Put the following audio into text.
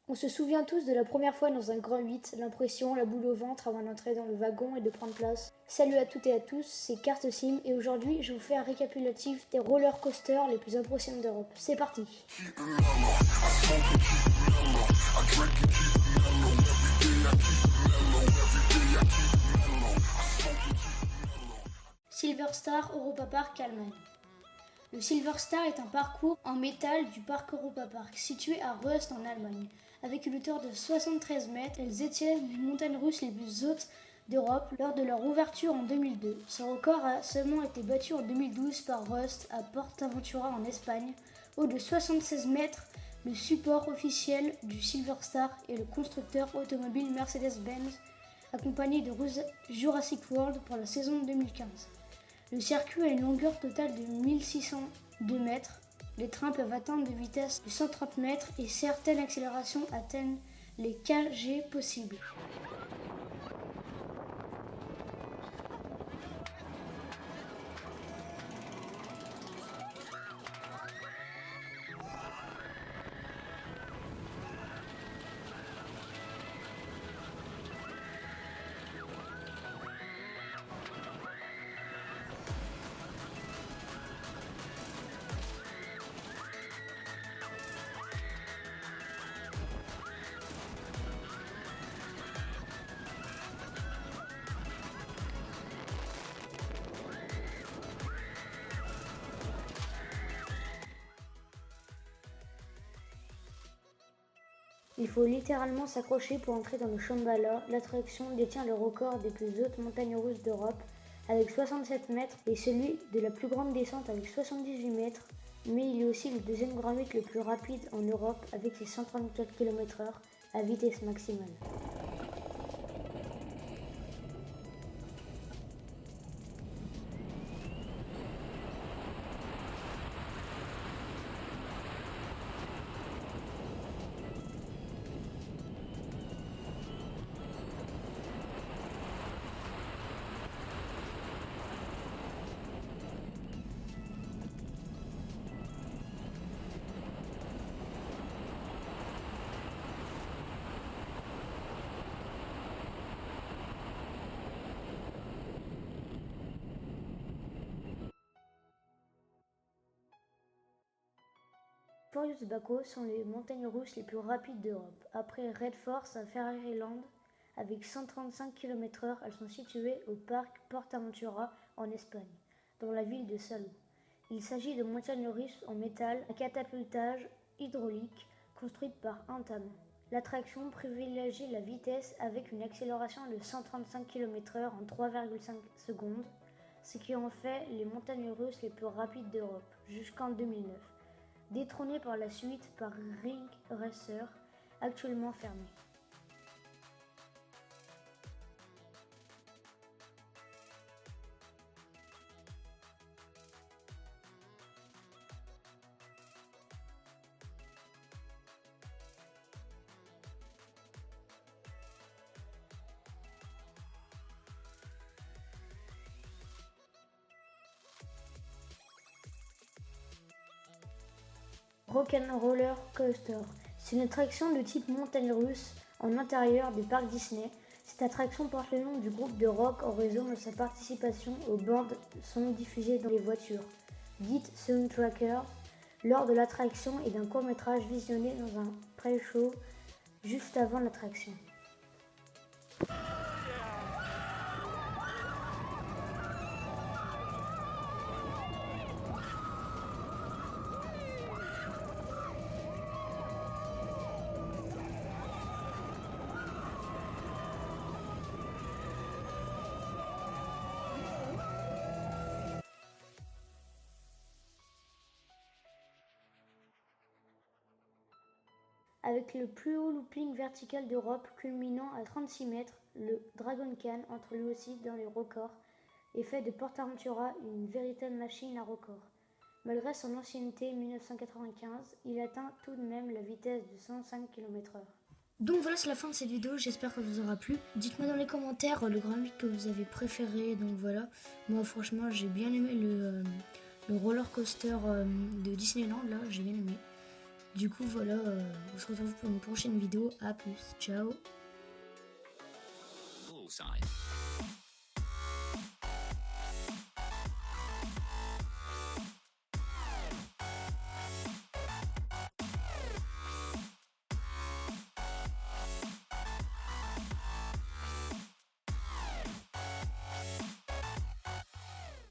On se souvient tous de la première fois dans un grand 8, l'impression, la boule au ventre avant d'entrer dans le wagon et de prendre place. Salut à toutes et à tous, c'est Carte Sim et aujourd'hui je vous fais un récapitulatif des roller coasters les plus impressionnants d'Europe. C'est parti. Silver Star Europa Park Allemagne. Le Silver Star est un parcours en métal du parc Europa Park, situé à Rust en Allemagne. Avec une hauteur de 73 mètres, elles détiennent les montagnes russes les plus hautes d'Europe lors de leur ouverture en 2002. Ce record a seulement été battu en 2012 par Rust à Portaventura en Espagne. Haut de 76 mètres, le support officiel du Silver Star est le constructeur automobile Mercedes-Benz, accompagné de Jurassic World pour la saison 2015. Le circuit a une longueur totale de 1602 mètres. Les trains peuvent atteindre des vitesses de 130 mètres et certaines accélérations atteignent les kg possibles. Il faut littéralement s'accrocher pour entrer dans le Shambhala. L'attraction détient le record des plus hautes montagnes russes d'Europe avec 67 mètres et celui de la plus grande descente avec 78 mètres. Mais il est aussi le deuxième grand 8 le plus rapide en Europe avec ses 134 km/h à vitesse maximale. Furious Baco sont les montagnes russes les plus rapides d'Europe. Après Red Force à Ferrari-Land, avec 135 km/h, elles sont situées au parc Portaventura en Espagne, dans la ville de Salou. Il s'agit de montagnes russes en métal à catapultage hydraulique construites par Antam. L'attraction privilégie la vitesse avec une accélération de 135 km/h en 3,5 secondes, ce qui en fait les montagnes russes les plus rapides d'Europe, jusqu'en 2009. Détrôné par la suite par Ring Racer, actuellement fermé. Rock'n'Roller Coaster. C'est une attraction de type montagne russe en intérieur des parcs Disney. Cette attraction porte le nom du groupe de rock en raison de sa participation aux bandes son diffusées dans les voitures, dites soundtrackers, lors de l'attraction et d'un court-métrage visionné dans un pré-show juste avant l'attraction. Avec le plus haut looping vertical d'Europe culminant à 36 mètres, le Dragon Khan entre lui aussi dans les records et fait de Portaventura une véritable machine à records. Malgré son ancienneté 1995, il atteint tout de même la vitesse de 105 km/h. Donc voilà, c'est la fin de cette vidéo, j'espère que ça vous aura plu. Dites-moi dans les commentaires le grand 8 que vous avez préféré, donc voilà. Moi franchement j'ai bien aimé le roller coaster de Disneyland, là j'ai bien aimé. Du coup voilà, on se retrouve pour une prochaine vidéo. À plus, ciao. Bullseye.